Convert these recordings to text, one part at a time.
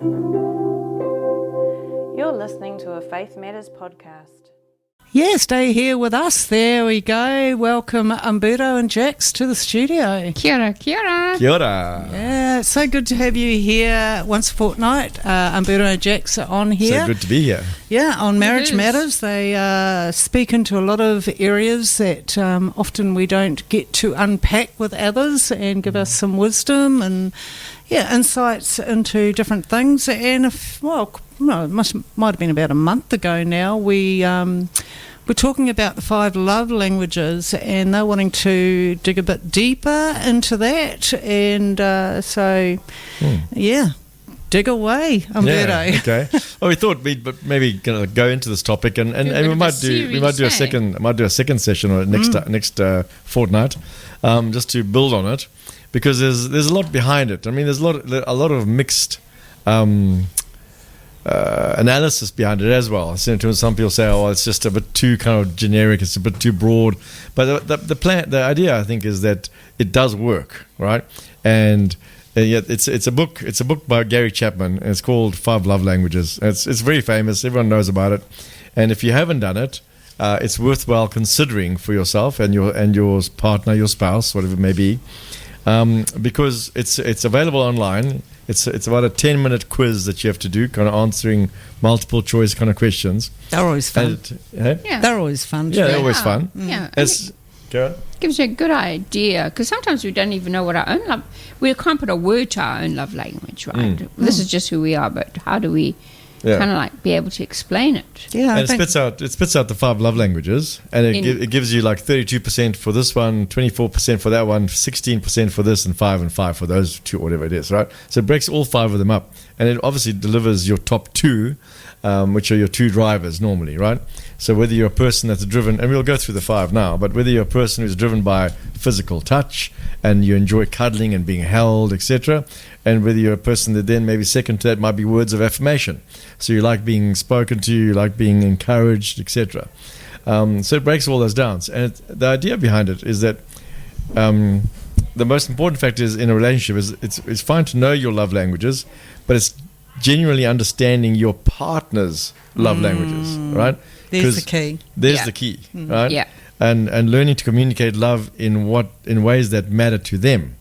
You're listening to a Faith Matters podcast. Yeah, stay here with us. There we go. Welcome Umberto and Jax to the studio. Kia ora, kia ora. Kia ora. Yeah, it's so good to have you here once a fortnight. Umberto and Jax are on here. So good to be here. Yeah, on Marriage Matters. They speak into a lot of areas that often we don't get to unpack with others and give us some wisdom and insights into different things. And might have been about a month ago now, we're talking about the 5 love languages, and they're wanting to dig a bit deeper into that. And dig away, Umberto. Yeah, okay. Well, we thought we'd maybe go into this topic, and we might do a second session or next fortnight, just to build on it, because there's a lot behind it. I mean, there's a lot of mixed analysis behind it as well. So some people say, "Oh, it's just a bit too kind of generic. It's a bit too broad." But the idea, I think, is that it does work, right? And it's a book. It's a book by Gary Chapman, and it's called 5 Love Languages. It's very famous. Everyone knows about it. And if you haven't done it, it's worthwhile considering for yourself and your partner, your spouse, whatever it may be, because it's available online. It's about a 10-minute quiz that you have to do, kind of answering multiple choice kind of questions. They're always fun. They're always fun. Yeah, they're always fun. Yeah. Karen? Gives you a good idea, because sometimes we don't even know what our own love. We can't put a word to our own love language, right? This is just who we are, but how do we kind of like be able to explain it? Yeah, and it spits out the 5 love languages, and it gives you like 32% for this one, 24% for that one, 16% for this, and 5 and 5 for those 2, whatever it is, right? So it breaks all 5 of them up, and it obviously delivers your top 2, which are your 2 drivers normally, right? So whether you're a person that's driven, and we'll go through the 5 now, but whether you're a person who's driven by physical touch and you enjoy cuddling and being held, etc., and whether you're a person that then maybe second to that might be words of affirmation. So you like being spoken to, you like being encouraged, etc. So it breaks all those down. And the idea behind it is that the most important factor is in a relationship is it's fine to know your love languages, but it's genuinely understanding your partner's love languages, right? There's the key. There's the key, right? Yeah. And learning to communicate love in ways that matter to them,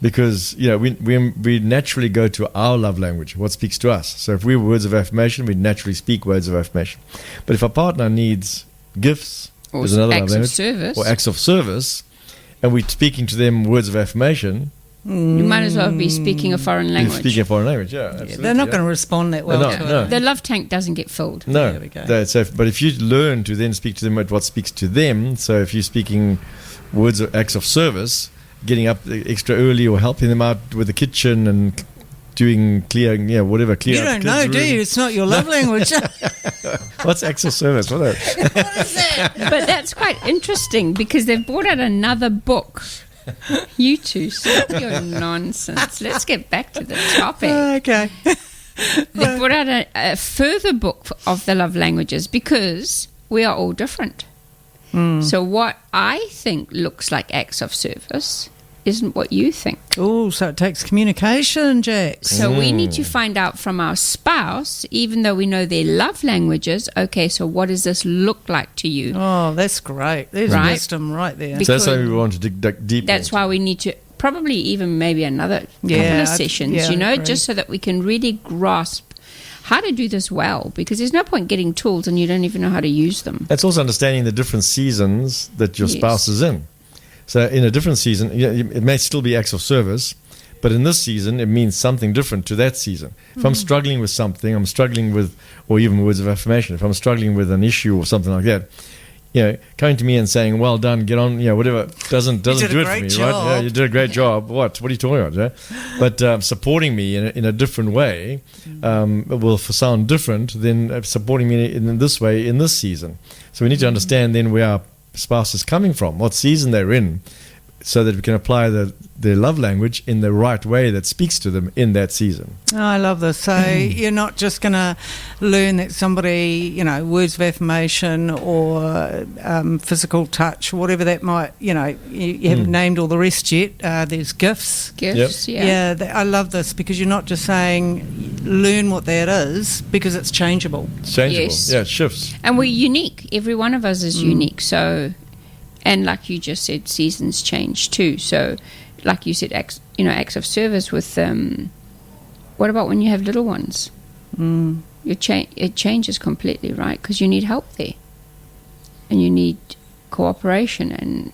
because we naturally go to our love language, what speaks to us. So if we're words of affirmation, we naturally speak words of affirmation. But if our partner needs gifts, Or there's another acts love of language, service. or acts of service, and we're speaking to them words of affirmation, You might as well be speaking a foreign language. speaking a foreign language, absolutely. They're not going to respond that well They're not, to it. no. The love tank doesn't get filled. No, There we go. but if you learn to then speak to them at what speaks to them, so if you're speaking words or acts of service, getting up extra early or helping them out with the kitchen and doing clearing, whatever. Clear You up don't the know, kids' do room. you? It's not your love language. What's acts of service? What is that? But that's quite interesting, because they've brought out another book. You two, stop your nonsense. Let's get back to the topic. Okay. They brought out a further book of the love languages, because we are all different. So what I think looks like acts of service isn't what you think. Oh, so it takes communication, Jax. So we need to find out from our spouse, even though we know their love languages, okay, so what does this look like to you? Oh, that's great. There's Right. wisdom right there. Be- So that's why we want to dig deep. That's why we need to probably even maybe another couple of sessions, agree. just so that we can really grasp how to do this well, because there's no point getting tools and you don't even know how to use them. It's also understanding the different seasons that your Yes. spouse is in. So in a different season, it may still be acts of service, but in this season, it means something different to that season. If I'm struggling with something, or even words of affirmation, if I'm struggling with an issue or something like that, coming to me and saying, "Well done, get on," whatever, doesn't do it for me, right? Yeah, you did a great job. What are you talking about? Yeah? But supporting me in a different way will sound different than supporting me in this way in this season. So we need to understand then where our spouse is coming from, what season they're in, so that we can apply their love language in the right way that speaks to them in that season. Oh, I love this. So you're not just going to learn that somebody, words of affirmation or physical touch, whatever that might, you haven't named all the rest yet. There's gifts. Gifts, Yeah, I love this because you're not just saying learn what that is, because it's changeable. It's changeable. Yes. Yeah, it shifts. And we're unique. Every one of us is unique. So, and like you just said, seasons change too. So, like you said, acts of service with. What about when you have little ones? It changes completely, right? Because you need help there, and you need cooperation and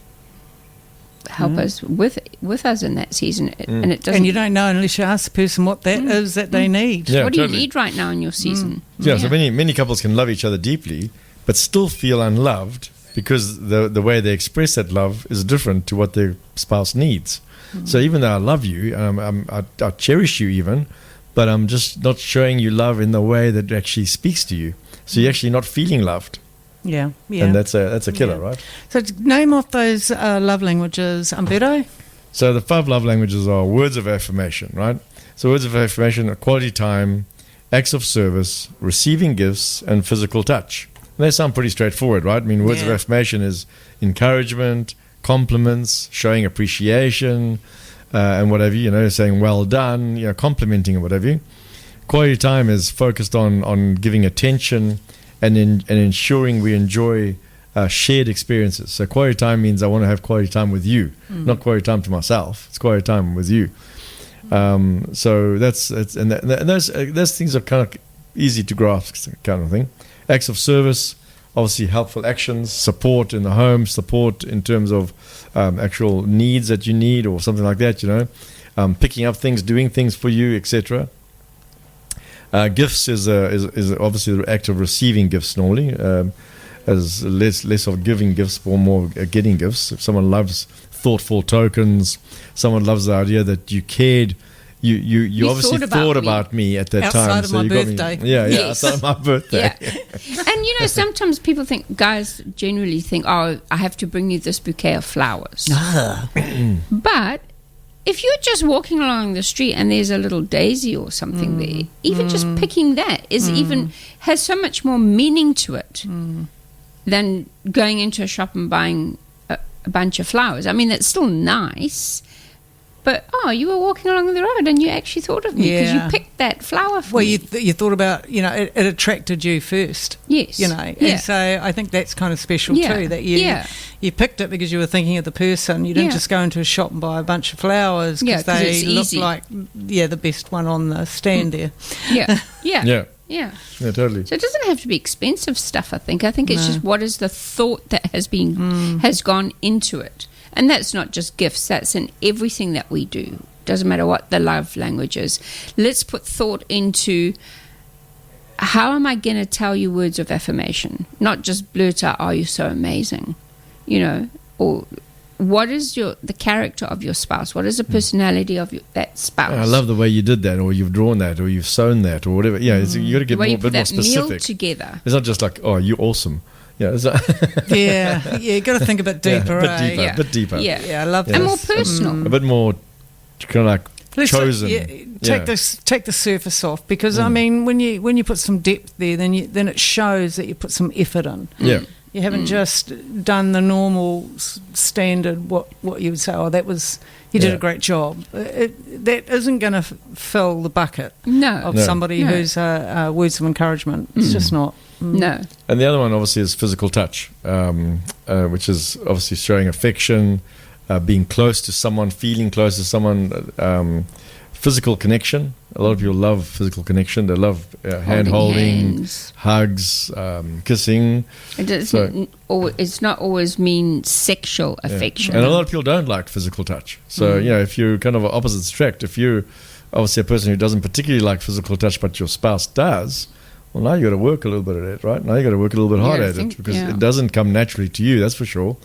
help us with us in that season. And it doesn't. And you don't know unless you ask the person what that is that they need. Yeah, what do totally. you need right now in your season? Yeah, so many couples can love each other deeply, but still feel unloved because the way they express that love is different to what their spouse needs. So even though I love you, I cherish you even, but I'm just not showing you love in the way that actually speaks to you. So you're actually not feeling loved. Yeah. And that's a killer, right? So name off those love languages, Umberto. So the 5 love languages are words of affirmation, right? So words of affirmation are quality time, acts of service, receiving gifts, and physical touch. And they sound pretty straightforward, right? I mean, words of affirmation is encouragement, compliments, showing appreciation, and whatever, saying well done, complimenting or whatever. Quality time is focused on giving attention and ensuring we enjoy shared experiences. So quality time means I want to have quality time with you, not quality time to myself. It's quality time with you. So those things are kind of easy to grasp, kind of thing. Acts of service, obviously helpful actions, support in the home, support in terms of actual needs that you need or something like that, picking up things, doing things for you, etc. Gifts is obviously the act of receiving gifts normally, as less of giving gifts or more getting gifts. If someone loves thoughtful tokens, someone loves the idea that you cared. You obviously thought about me at that outside time. Outside of my birthday. Yes. Outside of my birthday. Yeah. And sometimes people think, guys generally think, oh, I have to bring you this bouquet of flowers. But if you're just walking along the street and there's a little daisy or something there, even just picking that has so much more meaning to it than going into a shop and buying a bunch of flowers. I mean, it's still nice. But, you were walking along the road and you actually thought of me because you picked that flower for me. Well, you thought about, it attracted you first. Yes. And so I think that's kind of special too, that you picked it because you were thinking of the person. You didn't just go into a shop and buy a bunch of flowers because they looked like, the best one on the stand there. Yeah, totally. So it doesn't have to be expensive stuff, I think. I think it's just what is the thought that has gone into it. And that's not just gifts, that's in everything that we do. Doesn't matter what the love language is. Let's put thought into how am I going to tell you words of affirmation? Not just blurt out, oh, you're so amazing. Or what is the character of your spouse? What is the personality of that spouse? I love the way you did that, or you've drawn that, or you've sewn that, or whatever. Yeah, you got to get a bit more specific. Meal together. It's not just like, oh, you're awesome. Yeah, you got to think a bit deeper. A bit deeper. Yeah, I love that. And more personal. A bit more kind of like chosen. Take the surface off, because I mean, when you put some depth there, then it shows that you put some effort in. Yeah. You haven't just done the normal standard what you would say. Oh, you did a great job. That isn't going to fill the bucket of somebody who's words of encouragement. It's just not. No. And the other one obviously is physical touch, which is obviously showing affection, being close to someone, feeling close to someone, physical connection. A lot of people love physical connection. They love hand holding, hugs, kissing. It's not always mean sexual affection. And a lot of people don't like physical touch. So, if you're kind of opposites attract, if you're obviously a person who doesn't particularly like physical touch, but your spouse does, well, now you got to work a little bit at it, right? Now you got to work a little bit hard at it, because it doesn't come naturally to you, that's for sure.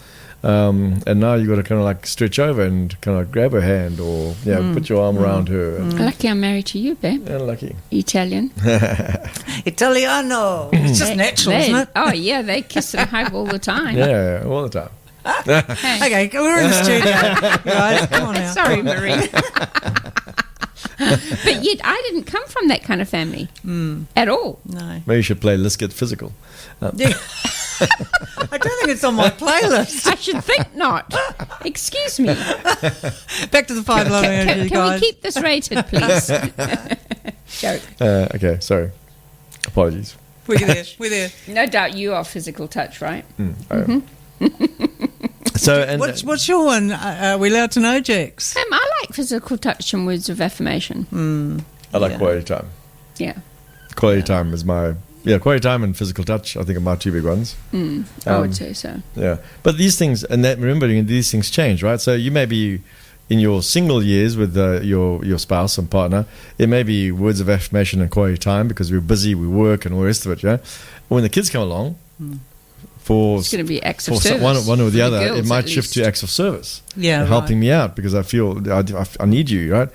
And now you got to kind of like stretch over and kind of grab her hand, or put your arm around her. Lucky I'm married to you, babe. Yeah, lucky. Italian. Italiano. It's just natural, isn't it? Oh yeah, they kiss and hug all the time. Yeah, all the time. Okay, we're in the studio, guys. Come on now. Sorry, Marie. But yet I didn't come from that kind of family at all. No. Maybe you should play Let's Get Physical. Yeah. I don't think it's on my playlist. I should think not. Excuse me. Back to the 5 love Can languages, we guys. keep this rated, please? Joke. Okay, sorry. Apologies. We're there. No doubt you are physical touch, right? So, and What's your one? Are we allowed to know, Jax? I like physical touch and words of affirmation. I like Yeah. quality time. Yeah. Quality time is quality time and physical touch, I think, are my two big ones. I would say so. Yeah. But these things, and that, remembering these things change, right? So you may be in your single years with your spouse and partner, it may be words of affirmation and quality time because we're busy, we work and all the rest of it, yeah? When the kids come along, for It's going to be acts of for service. one or the for other, girls, it might at shift to least. acts of service. Yeah, And helping me out because I feel I need you, right?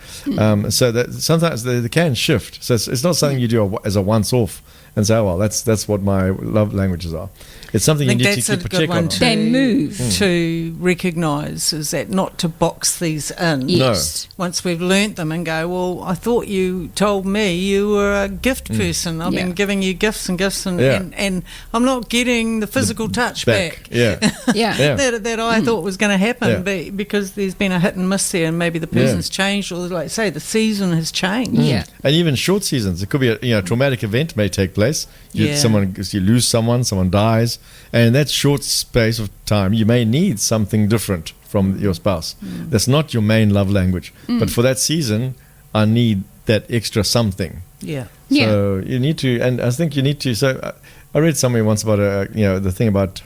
So that sometimes they can shift. So it's not something you do as a once off and say, oh, well, that's what my love languages are. It's something you I think need that's to keep a a good check one on. They move. to recognise, is that not to box these in. Yes. Once we've learnt them and go, well, I thought you told me you were a gift person. I've Yeah. been giving you gifts and gifts, and, Yeah. and I'm not getting the physical touch back. Yeah. Yeah. Yeah. That I thought was going to happen, Yeah. but because there's been a hit and miss there, and maybe the person's changed, or like say the season has changed. Yeah. And even short seasons, it could be a traumatic event may take place. You lose someone dies, and in that short space of time, you may need something different from your spouse. That's not your main love language, but for that season, I need that extra something. Yeah. Yeah. So you need to, and I think you need to. So I read somewhere once about the thing about.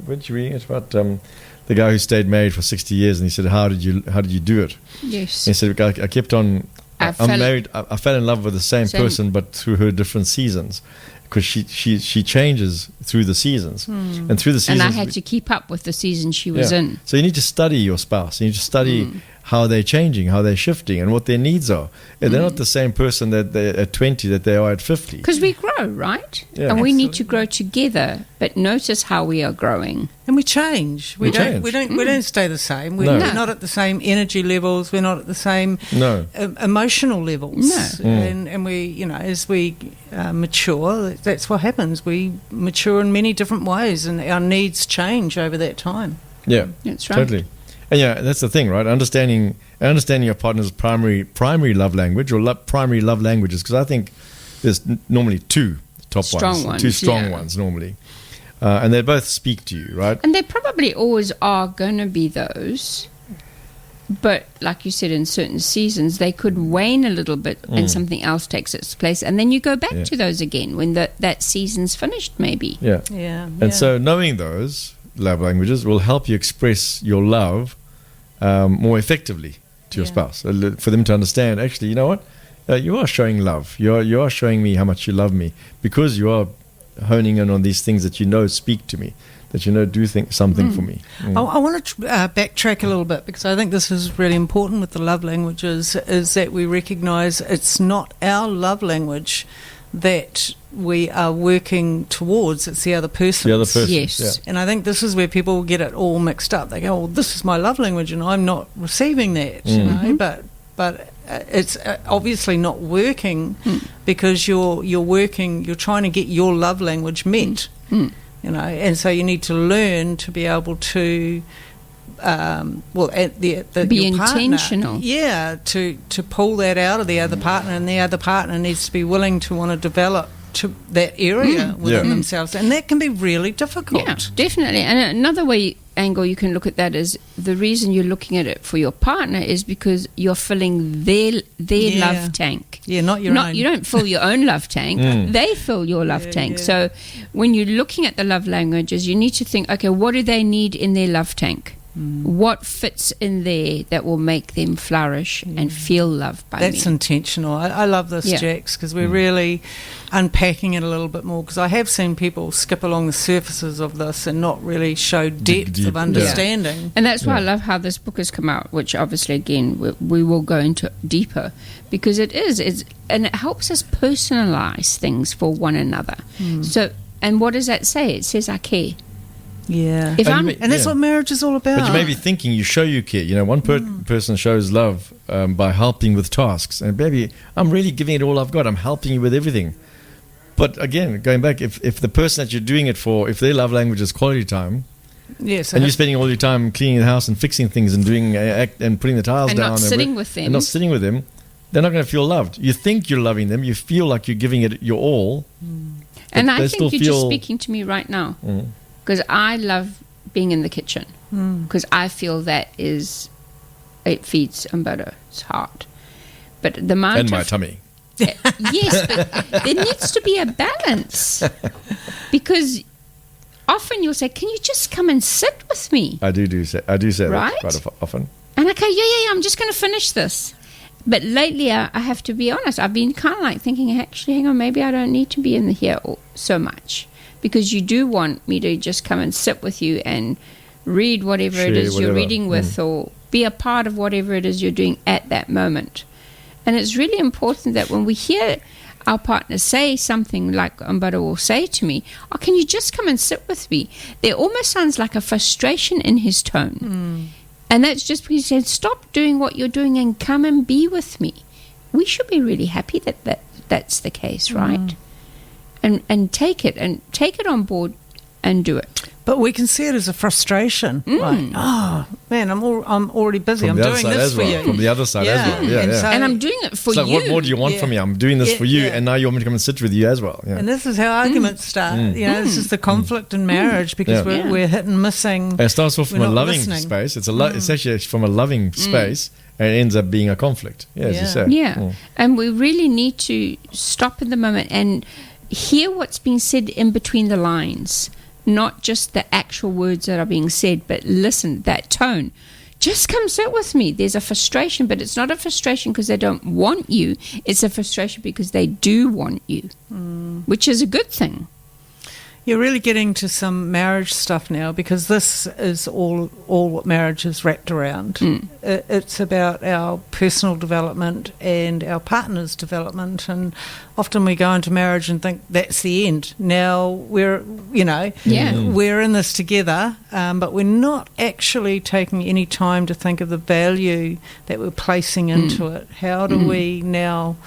Weren't you reading it about the guy who stayed married for 60 years, and he said, "How did you do it?" Yes. He said, I kept on. I'm married. I fell in love with the same person, but through her different seasons, because she changes through the seasons, and through the seasons. And I had to keep up with the season she was in. So you need to study your spouse. You need to study how they're changing, how they're shifting, and what their needs are. And they're not the same person that they're at 20 that they are at 50. Because we grow, right? Yeah. And we need to grow together. But notice how we are growing. And we change. We change. don't stay the same. No. We're not at the same energy levels. We're not at the same No. emotional levels. No. And we, as we mature, that's what happens. We mature in many different ways, and our needs change over that time. Yeah. That's right. Totally. And that's the thing, right? Understanding your partner's primary love language or primary love languages, because I think there's normally two top Strong ones, two ones, strong yeah. ones normally, and they both speak to you, right? And there probably always are going to be those. But like you said, in certain seasons, they could wane a little bit and something else takes its place. And then you go back to those again when that season's finished, maybe. Yeah. Yeah. And so knowing those love languages will help you express your love more effectively to your spouse, for them to understand, actually, you know what? You are showing love. You are showing me how much you love me because you are honing in on these things that speak to me, that do something for me. I want to backtrack a little bit, because I think this is really important with the love languages, is that we recognise it's not our love language that we are working towards, it's the other person. The other person. Yes. Yeah. And I think this is where people get it all mixed up. They go, well, this is my love language and I'm not receiving that, you know, but it's obviously not working because you're trying to get your love language met, you know, and so you need to learn to be able to Be your partner, intentional. to pull that out of the other partner, and the other partner needs to be willing to want to develop to that area within themselves, and that can be really difficult. Yeah, definitely. And another angle you can look at that is the reason you're looking at it for your partner is because you're filling their love tank. Yeah, not your own. You don't fill your own love tank. They fill your love tank. yeah. So when you're looking at the love languages, you need to think, okay, what do they need in their love tank? What fits in there that will make them flourish and feel loved by That's me? intentional. I love this, Yeah. Jax, because we're really unpacking it a little bit more, because I have seen people skip along the surfaces of this and not really show depth deep, of understanding. And that's why I love how this book has come out, which obviously, again, we will go into deeper, because and it helps us personalize things for one another. So, and what does that say? It says I care. Yeah. If And I'm, you may- And that's Yeah. what marriage is all about. But you may be thinking you show you care. You know, one person shows love by helping with tasks. And baby, I'm really giving it all I've got. I'm helping you with everything. But again, going back, if the person that you're doing it for, if their love language is quality time, Yes. and you're spending all your time cleaning the house and fixing things and doing and putting the tiles and down not sitting with them. and not sitting with them, they're not going to feel loved. You think you're loving them. You feel like you're giving it your all. And but I they think you're still just feel- speaking to me right now. Because I love being in the kitchen. Because I feel that it feeds Umberto's heart. But the amount And my of... tummy. Yes, but there needs to be a balance. Because often you'll say, can you just come and sit with me? I do say Right? that quite often. And I go, yeah, I'm just going to finish this. But lately, I have to be honest, I've been kind of like thinking, actually, hang on, maybe I don't need to be in here so much. Because you do want me to just come and sit with you and read whatever it Share is you're whatever. reading with, or be a part of whatever it is you're doing at that moment. And it's really important that when we hear our partner say something like Umberto will say to me, oh, can you just come and sit with me? There almost sounds like a frustration in his tone. And that's just because he said, stop doing what you're doing and come and be with me. We should be really happy that that's the case, right? And take it on board and do it. But we can see it as a frustration. Like, oh man, I'm already busy. From I'm the other doing side this as for well. you. From the other side as well. Yeah, and yeah. so- And I'm doing it for It's like, you. what more do you want Yeah. from me? I'm doing this Yeah, for you, yeah. and now you want me to come and sit with you as well. Yeah. And this is how arguments start. You know, this is the conflict in marriage because Yeah. we're hit and missing. It starts off from We're a not loving listening. space. It's actually from a loving space, and it ends up being a conflict. Yeah, as you Yeah. say. Yeah. And we really need to stop in the moment and hear what's being said in between the lines, not just the actual words that are being said, but listen, that tone. Just come sit with me. There's a frustration, but it's not a frustration because they don't want you. It's a frustration because they do want you, which is a good thing. You're really getting to some marriage stuff now because this is all what marriage is wrapped around. It's about our personal development and our partner's development, and often we go into marriage and think that's the end. Now we're in this together, but we're not actually taking any time to think of the value that we're placing into it. How do we now...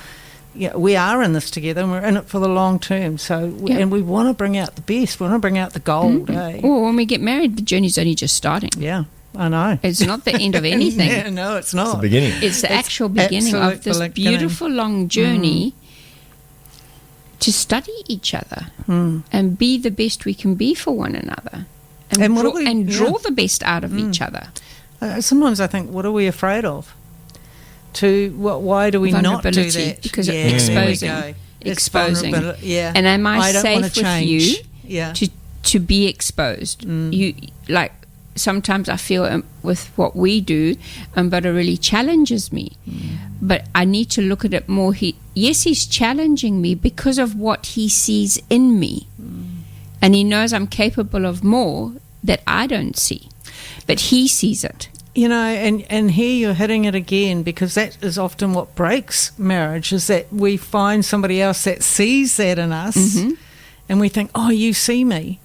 Yeah, we are in this together and we're in it for the long term. And we want to bring out the best. We want to bring out the gold, eh? Or when we get married, the journey's only just starting. Yeah, I know. It's not the end of anything. Yeah, no, it's It's the not. beginning. It's the actual beginning of absolute this beginning. beautiful long journey to study each other and be the best we can be for one another. And what do we- draw the best out of each other. Sometimes I think, what are we afraid of? Why do we not do Vulnerability, that? because of there we exposing. go. It's Exposing. vulnerability, yeah. And am I don't wanna safe with change. you Yeah. to be exposed? You like sometimes I feel with what we do, but it really challenges me. But I need to look at it more. He's challenging me because of what he sees in me, and he knows I'm capable of more that I don't see, but he sees it. You know, and here you're hitting it again, because that is often what breaks marriage, is that we find somebody else that sees that in us and we think, oh, you see me.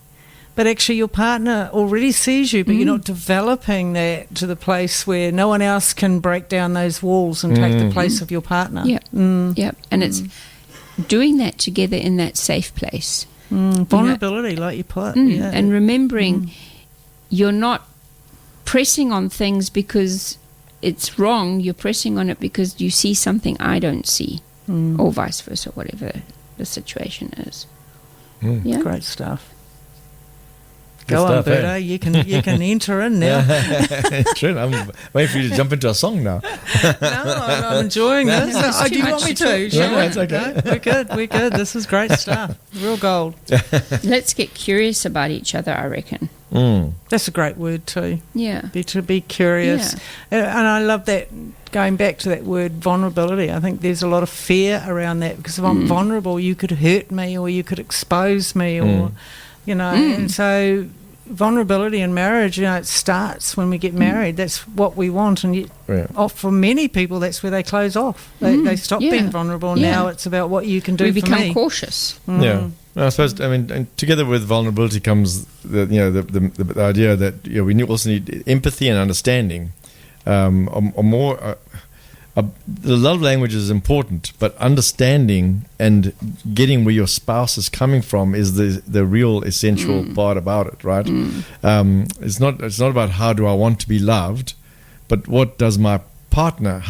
But actually your partner already sees you, but you're not developing that to the place where no one else can break down those walls and take the place of your partner. Yep. And it's doing that together in that safe place. Vulnerability, like you put. Yeah. And remembering you're not pressing on things because it's wrong, you're pressing on it because you see something I don't see, or vice versa, whatever the situation is. Yeah. Great stuff. Good Go on, stuff, Berto. eh? You can enter in now. True. I'm waiting for you to jump into a song now. No, I'm enjoying this. It's Do you too want much me to to? talk. Shall No, I? it's okay. No, we're good. This is great stuff. Real gold. Let's get curious about each other, I reckon. That's a great word too. Yeah. To be curious. And I love that, going back to that word vulnerability. I think there's a lot of fear around that, because if I'm vulnerable, you could hurt me or you could expose me or, and so vulnerability in marriage, it starts when we get married. That's what we want. And for many people, that's where they close off. They stop being vulnerable. Yeah. Now it's about what you can do We for become me. cautious. Yeah. I suppose, I mean, and together with vulnerability comes the idea that we also need empathy and understanding. The love language is important, but understanding and getting where your spouse is coming from is the real essential part about it, right? It's not about how do I want to be loved, but how does my partner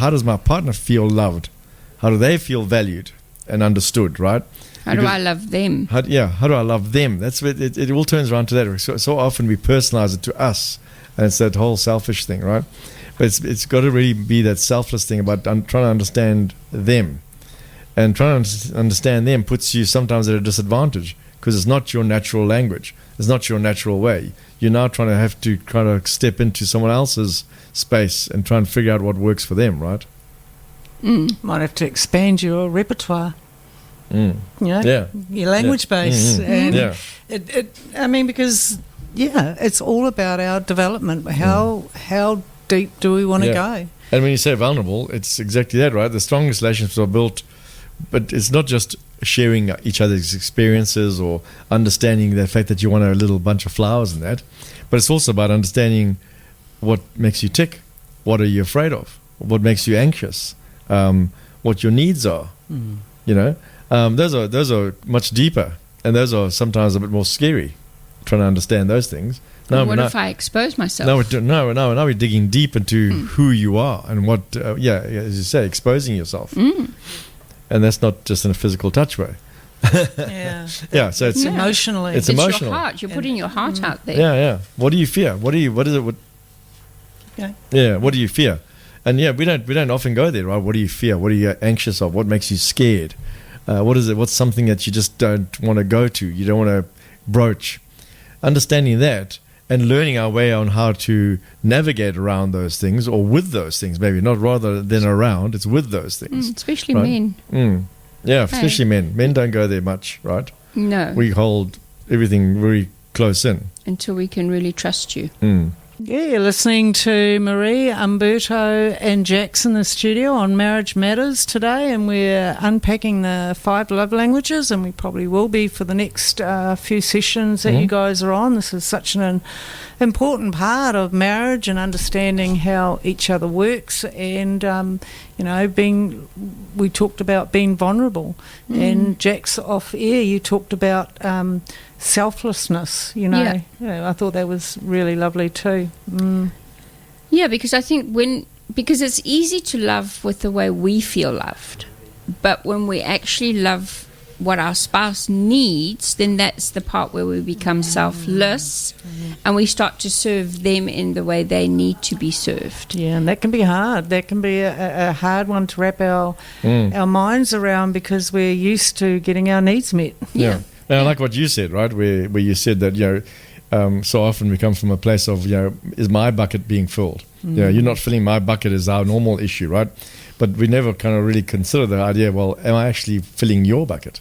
feel loved? How do they feel valued and understood, right? How do I love them? How do I love them? That's what it all turns around to that. So often we personalize it to us, and it's that whole selfish thing, right? But it's got to really be that selfless thing about trying to understand them. And trying to understand them puts you sometimes at a disadvantage because it's not your natural language. It's not your natural way. You're now have to step into someone else's space and try and figure out what works for them, right? Might have to expand your repertoire. Your language base. And because it's all about our development. How deep do we want to go? And when you say vulnerable, it's exactly that, right? The strongest relationships are built, but it's not just sharing each other's experiences or understanding the fact that you want a little bunch of flowers and that, but it's also about understanding what makes you tick, what are you afraid of, what makes you anxious, what your needs are. Those are much deeper, and those are sometimes a bit more scary, trying to understand those things. If I expose myself? Now we're digging deep into who you are and what, as you say, exposing yourself. And that's not just in a physical touch way. So it's emotionally. It's emotional. Your heart. You're putting your heart out there. Yeah. What do you fear? What is it? What do you fear? And we don't often go there, right? What do you fear? What are you anxious of? What makes you scared? What is it? What's something that you just don't want to go to? You don't want to broach. Understanding that and learning our way on how to navigate around those things or with those things, maybe not rather than around, it's with those things. Especially right? men. Especially men. Men don't go there much, right? No. We hold everything very close in. Until we can really trust you. You're listening to Marie, Umberto and Jax in the studio on Marriage Matters today, and we're unpacking the 5 love languages, and we probably will be for the next few sessions that you guys are on. This is such an important part of marriage and understanding how each other works, and we talked about being vulnerable, and Jax off air you talked about selflessness, I thought that was really lovely too. Because I think because it's easy to love with the way we feel loved, but when we actually love what our spouse needs, then that's the part where we become selfless and we start to serve them in the way they need to be served. Yeah, and that can be hard. That can be a hard one to wrap our minds around because we're used to getting our needs met. Yeah. And I like what you said, right? Where you said that, so often we come from a place of, is my bucket being filled? You're not filling my bucket is our normal issue, right? But we never kind of really consider the idea, well, am I actually filling your bucket?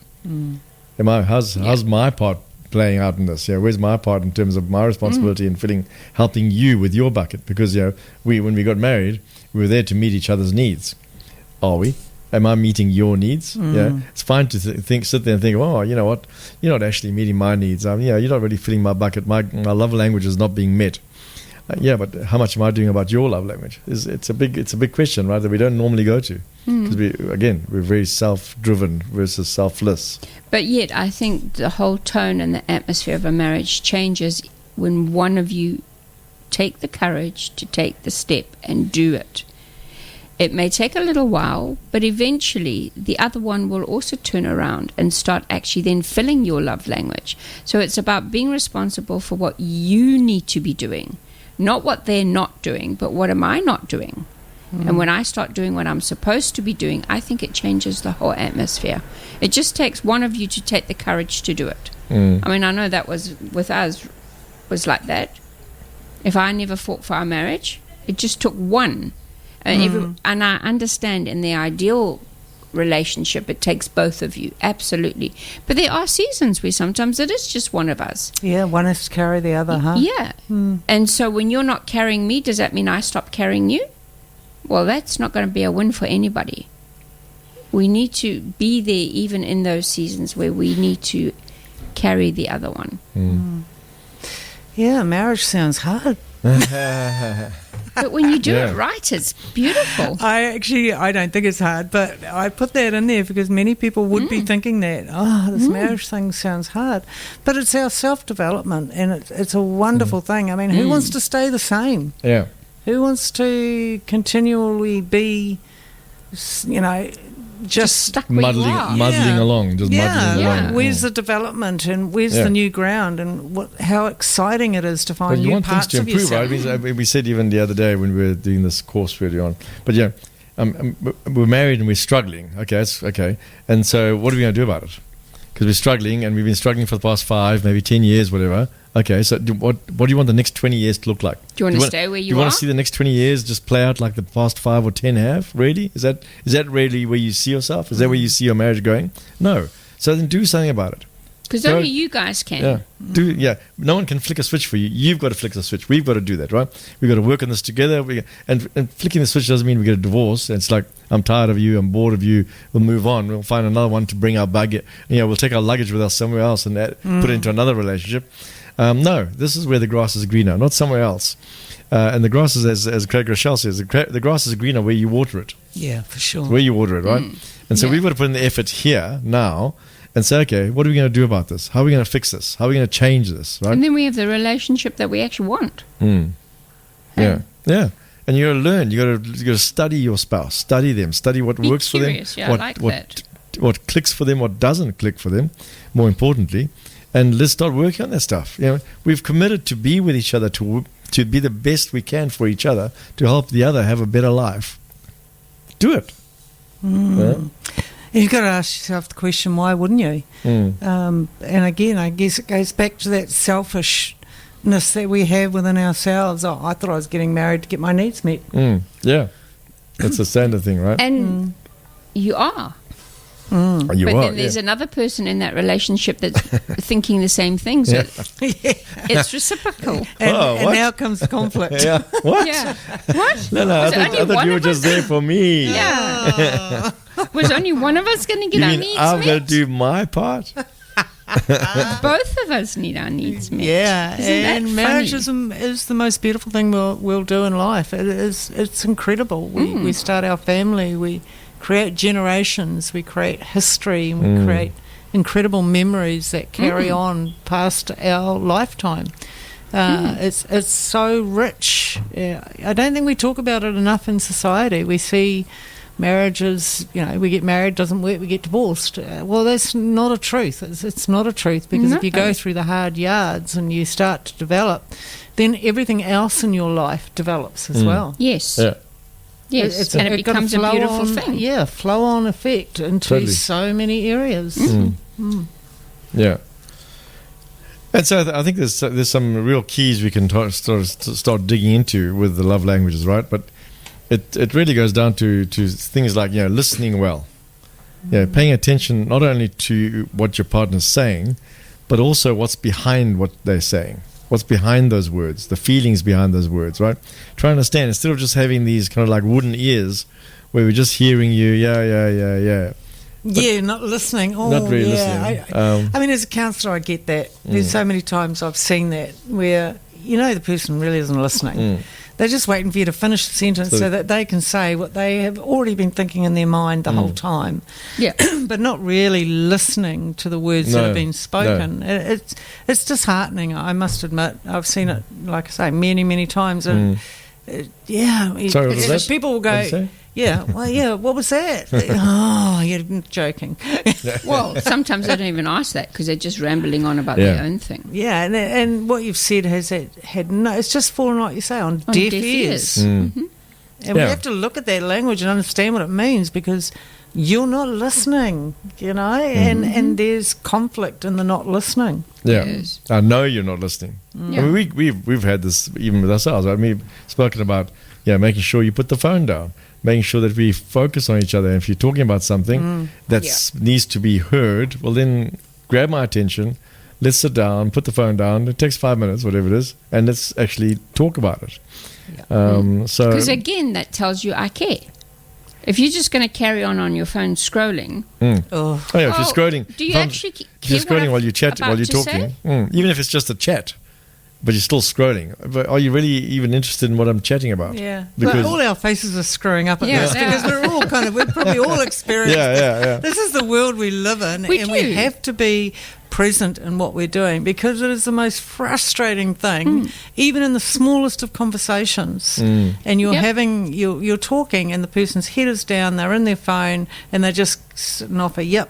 How's my part playing out in this? Where's my part in terms of my responsibility in helping you with your bucket? Because, when we got married, we were there to meet each other's needs. Are we? Am I meeting your needs? It's fine to sit there and think, oh, you know what? You're not actually meeting my needs. You're not really filling my bucket. My love language is not being met. But how much am I doing about your love language? It's a big question, right? That we don't normally go to because we're very self-driven versus selfless. But yet, I think the whole tone and the atmosphere of a marriage changes when one of you take the courage to take the step and do it. It may take a little while, but eventually the other one will also turn around and start actually then filling your love language. So it's about being responsible for what you need to be doing, not what they're not doing, but what am I not doing? And when I start doing what I'm supposed to be doing, I think it changes the whole atmosphere. It just takes one of you to take the courage to do it. I mean, I know that was with us was like that. If I never fought for our marriage, it just took one. And I understand in the ideal relationship it takes both of you, absolutely. But there are seasons where sometimes it is just one of us. Yeah, one has to carry the other, huh? Yeah. And so when you're not carrying me, does that mean I stop carrying you? Well, that's not going to be a win for anybody. We need to be there even in those seasons where we need to carry the other one. Yeah, marriage sounds hard. But when you do it right, it's beautiful. I don't think it's hard, but I put that in there because many people would be thinking that, this marriage thing sounds hard. But it's our self-development, and it's a wonderful thing. I mean, who wants to stay the same? Yeah. Who wants to continually be, just stuck where you are. muddling along, just muddling along. Where's the development and where's the new ground and how exciting it is to find you new want parts things to of improve, yourself. right? We said even the other day when we were doing this course early on. But we're married and we're struggling. Okay, that's okay. And so what are we going to do about it? Because we're struggling and we've been struggling for the past 5, maybe 10 years, whatever. Okay, so what do you want the next 20 years to look like? Do you want to stay where you are? Do you want to see the next 20 years just play out like the past 5 or 10 have? Really? Is that really where you see yourself? Is that where you see your marriage going? No. So then do something about it. Because only you guys can. Yeah. No one can flick a switch for you. You've got to flick the switch. We've got to do that, right? We've got to work on this together. And flicking the switch doesn't mean we get a divorce. It's like, I'm tired of you. I'm bored of you. We'll move on. We'll find another one to bring our baggage. We'll take our luggage with us somewhere else and put it into another relationship. No, this is where the grass is greener, not somewhere else. And the grass is, as Craig Rochelle says, the grass is greener where you water it. Yeah, for sure. Where you water it, right? And so we've got to put in the effort here, now, and say, okay, what are we going to do about this? How are we going to fix this? How are we going to change this, right? And then we have the relationship that we actually want. Yeah. And you got to learn. You got to study your spouse, study them, study what works curious. for them, Yeah, I like that. what clicks for them, what doesn't click for them, more importantly. And let's start working on that stuff. We've committed to be with each other, to be the best we can for each other, to help the other have a better life. Do it. You've got to ask yourself the question, why wouldn't you? And again, I guess it goes back to that selfishness that we have within ourselves. Oh, I thought I was getting married to get my needs met. Yeah. That's the standard thing, right? And you are. But then there's another person in that relationship that's thinking the same thing. So it's reciprocal. And now comes the conflict. What? Yeah. What? No, I thought you were just there for me. Yeah. Was only one of us going to get our needs met? I've got to do my part? Both of us need our needs met. Yeah, Isn't that marriage funny? is the most beautiful thing we'll do in life. It's incredible. We start our family, we create generations, we create history, and we create incredible memories that carry on past our lifetime. It's so rich. I don't think we talk about it enough in society. We see marriages, we get married, doesn't work, we get divorced. Well, that's not a truth. It's not a truth, because if you go through the hard yards and you start to develop, then everything else in your life develops as well. Yes. Yeah. Yes, and it becomes a beautiful thing. Yeah, flow-on effect into so many areas. Yeah. And so I think there's some real keys we can start digging into with the love languages, right? But it really goes down to things like listening well, paying attention not only to what your partner's saying, but also what's behind what they're saying. What's behind those words, the feelings behind those words, right? Try to understand, instead of just having these kind of like wooden ears where we're just hearing you, yeah. Not listening. Not really listening. I mean, as a counsellor, I get that. There's so many times I've seen that where, the person really isn't listening. They're just waiting for you to finish the sentence so that they can say what they have already been thinking in their mind the whole time. Yeah. But not really listening to the words that have been spoken. No. It's disheartening, I must admit. I've seen it, like I say, many, many times. And Sorry, what was that? People will go, what was that? Oh, you're joking. Well, sometimes they don't even ask that because they're just rambling on about their own thing. Yeah, and what you've said it's just fallen, like you say, on deaf ears. And we have to look at that language and understand what it means, because you're not listening, and there's conflict in the not listening. Yeah, Yes. I know you're not listening. Yeah. I mean, we've had this even with ourselves. I mean, we've spoken about making sure you put the phone down, making sure that we focus on each other. And if you're talking about something that needs to be heard, well, then grab my attention. Let's sit down, put the phone down. It takes 5 minutes, whatever it is, and let's actually talk about it. Because again, that tells you I care. If you're just going to carry on your phone scrolling, Oh, Oh, yeah, if you're scrolling, do you actually if you're care what scrolling while you chat, about while you're to talking, say? even if it's just a chat, but you're still scrolling. But are you really even interested in what I'm chatting about? yeah. Because- Well, all our faces are screwing up at Yeah, this they because we're probably all experienced. Yeah. This is the world we live in, We and do. we have to be present in what we're doing because it is the most frustrating thing, even in the smallest of conversations. And you're Yep. you're talking, and the person's head is down, they're in their phone, and they're just sitting off a yep.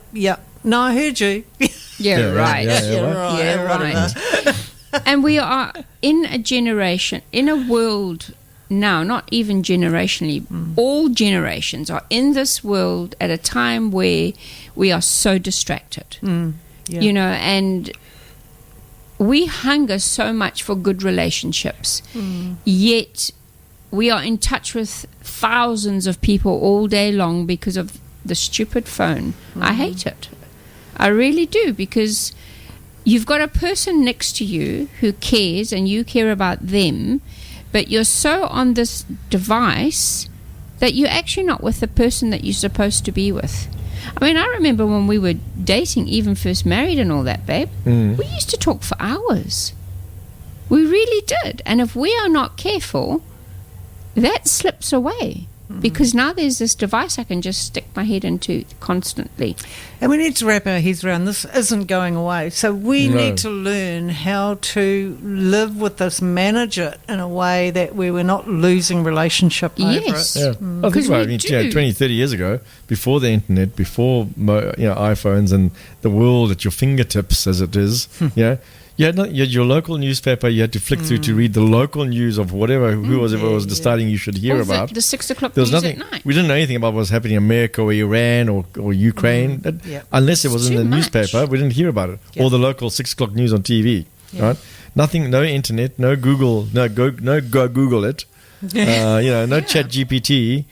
No, I heard you. Yeah, right. Yeah, right. And we are in a generation, in a world now, not even generationally, all generations are in this world at a time where we are so distracted. You know, and we hunger so much for good relationships, yet we are in touch with thousands of people all day long because of the stupid phone. I hate it. I really do, because you've got a person next to you who cares and you care about them, but you're so on this device that you're actually not with the person that you're supposed to be with. I mean, I remember when we were dating, even first married and all that, babe, we used to talk for hours. We really did. And if we are not careful, that slips away. Because now there's this device I can just stick my head into constantly. And we need to wrap our heads around this isn't going away. So we No. need to learn how to live with this, manage it in a way that we were not losing relationship Yes. over it. Yeah. I think Because about we it. I mean, do. 20, 30 years ago, before the internet, before iPhones and the world at your fingertips as it is, you had your local newspaper. You had to flick through to read the local news of whatever whoever was deciding you should hear Or about. the 6 o'clock There was news nothing. at night. We didn't know anything about what was happening in America or Iran or Ukraine, Yep. unless it was It's in too the much. newspaper. We didn't hear about it, Yep. or the local 6 o'clock news on TV. Right? Nothing. No internet. No Google. No go Google it. No Chat GPT,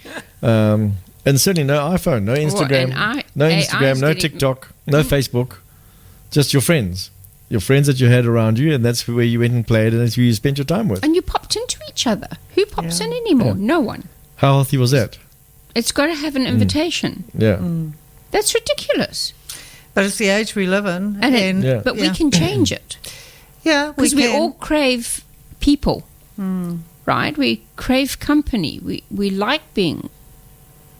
and certainly no iPhone, no Instagram, no AI's Instagram, no getting- TikTok, no Facebook. Just your friends that you had around you, and that's where you went and played, and that's who you spent your time with. And you popped into each other. Who pops in anymore? Yeah. No one. How healthy was that? It's got to have an invitation. Yeah. That's ridiculous. But it's the age we live in. And Yeah. But we can change it. Yeah, Because we can. all crave people, right? We crave company. We like being.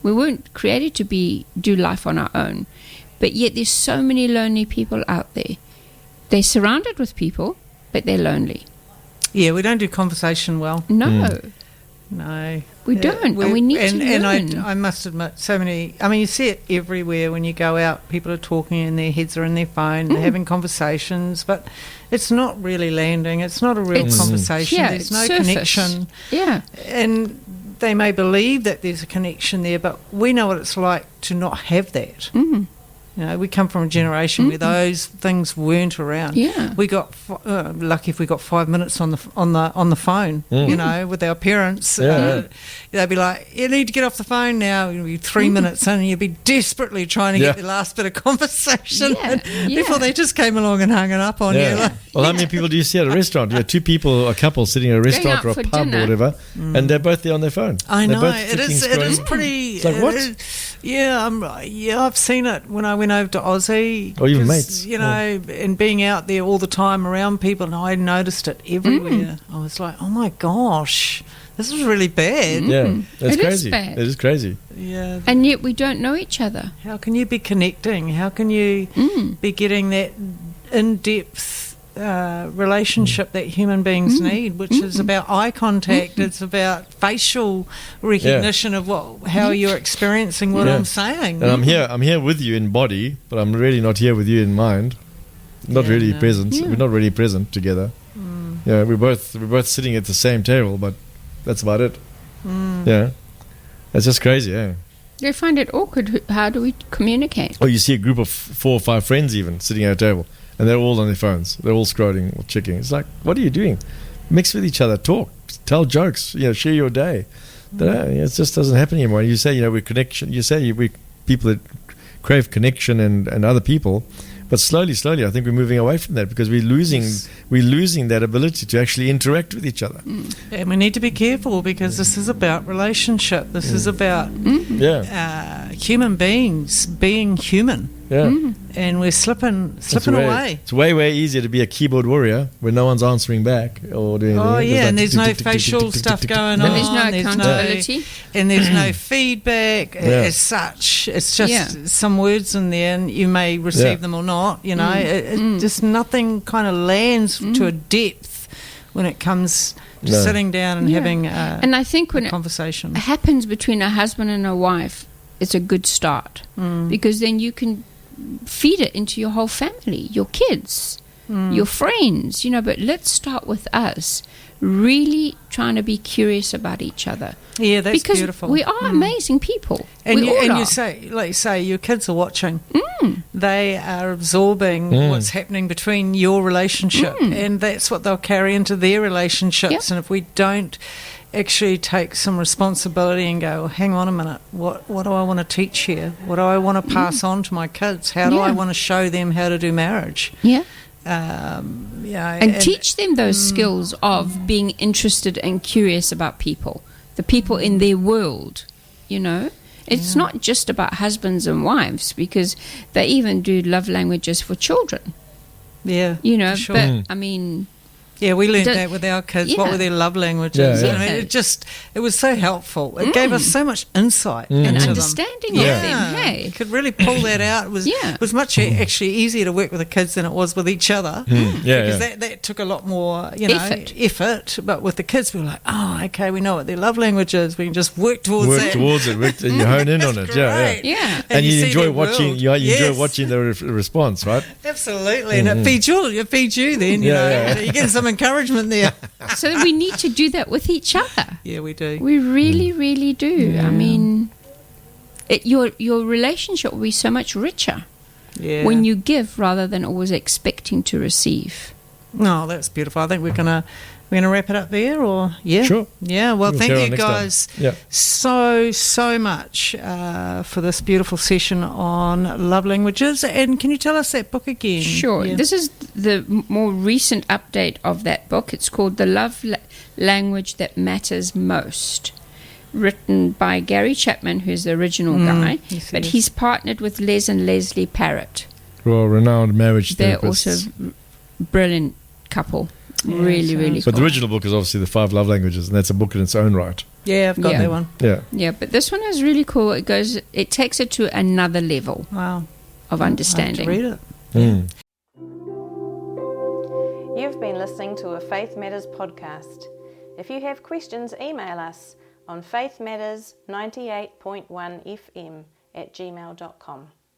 We weren't created to do life on our own. But yet there's so many lonely people out there. They're surrounded with people, but they're lonely. Yeah, we don't do conversation well. No, No. we don't. And we need to and learn. I must admit, so many, I mean, you see it everywhere when you go out. People are talking and their heads are in their phone. They're having conversations, but it's not really landing. It's not a real It's- conversation. yeah, There's it's no surface. connection. Yeah. And they may believe that there's a connection there, but we know what it's like to not have that. You know, we come from a generation where those things weren't around. Yeah. We got lucky if we got 5 minutes on the phone. You know, with our parents. Yeah. They'd be like, "You need to get off the phone now." You'd be 3 minutes in, and you'd be desperately trying to get the last bit of conversation Yeah, before they just came along and hung it up on you. Yeah. Like, Well, how many people do you see at a restaurant? Two people, a couple sitting at a restaurant out or a for pub dinner. or whatever, and they're both there on their phone. I They're know both it flicking, is. It is scrolling. pretty. It's like, what? I've seen it when I went over to Aussie. Or even 'cause, mates. you know, and being out there all the time around people, and I noticed it everywhere. I was like, oh my gosh, this is really bad. Yeah, that's It is crazy. bad. It is crazy. Yeah. And yet we don't know each other. How can you be connecting? How can you be getting that in-depth relationship that human beings need, which is about eye contact, it's about facial recognition of how you're experiencing what Yeah. I'm saying. And I'm here with you in body, but I'm really not here with you in mind. Not Yeah, really no. present. Yeah. We're not really present together. Yeah, we're both sitting at the same table, but that's about it. Yeah, it's just crazy. Yeah. They find it awkward. How do we communicate? Or you see a group of 4 or 5 friends even sitting at a table, and they're all on their phones. They're all scrolling or checking. It's like, what are you doing? Mix with each other, talk, tell jokes, share your day. It just doesn't happen anymore. You say, we're connection. You say we people that crave connection and other people, But slowly, I think we're moving away from that because we're losing that ability to actually interact with each other. And we need to be careful because this is about relationship. This is about human beings being human. Yeah. And we're slipping away. It's way easier to be a keyboard warrior when no one's answering back or doing anything. Oh, yeah, and there's no tick, tick, tick, facial tick, tick, stuff tick, tick, going tick. on. There's no accountability. And there's no feedback as such. It's just some words in there, and you may receive them or not. You know, just nothing kind of lands to a depth when it comes to sitting down and having and I think when a conversation. It happens between a husband and a wife, it's a good start because then you can feed it into your whole family, your kids, your friends, you know. But let's start with us really trying to be curious about each other. Yeah, that's because beautiful. We are amazing people. And, we you, all and are. you say, like you say, your kids are watching. They are absorbing what's happening between your relationship, and that's what they'll carry into their relationships. Yep. And if we don't actually take some responsibility and go, hang on a minute, what do I want to teach here? What do I want to pass on to my kids? How do I want to show them how to do marriage? Yeah. And teach them those skills of being interested and curious about people, the people in their world, you know. It's not just about husbands and wives because they even do love languages for children. Yeah, you know, sure. but I mean... Yeah, we learned that with our kids. What were their love languages? Yeah, I mean, it was so helpful. It gave us so much insight into and them. understanding of them. Hey, You could really pull that out. It was much actually easier to work with the kids than it was with each other. Because that took a lot more, effort. But with the kids, we were like, oh, okay, we know what their love language is. We can just work towards it. And you hone in on it. Yeah. And you see enjoy their watching. world. You enjoy watching the response, right? Absolutely, and it feeds you then. You know, you get some encouragement there. So we need to do that with each other. Yeah, we do. We really, really do. Yeah. I mean, your relationship will be so much richer when you give rather than always expecting to receive. No, that's beautiful. I think we're gonna wrap it up there, or Sure. Yeah. Well, thank you guys Yeah. so much for this beautiful session on love languages. And can you tell us that book again? Sure. Yeah. This is the more recent update of that book. It's called The Love Language That Matters Most, written by Gary Chapman, who's the original guy, but he's partnered with Les and Leslie Parrott. Well, renowned marriage They're therapists. also brilliant couple. Really But cool. the original book is obviously The 5 Love Languages, and that's a book in its own right. Yeah, I've got that one. Yeah. Yeah, but this one is really cool. It takes it to another level of understanding. I have to read it. You've been listening to a Faith Matters podcast. If you have questions, email us on faithmatters98.1fm@gmail.com.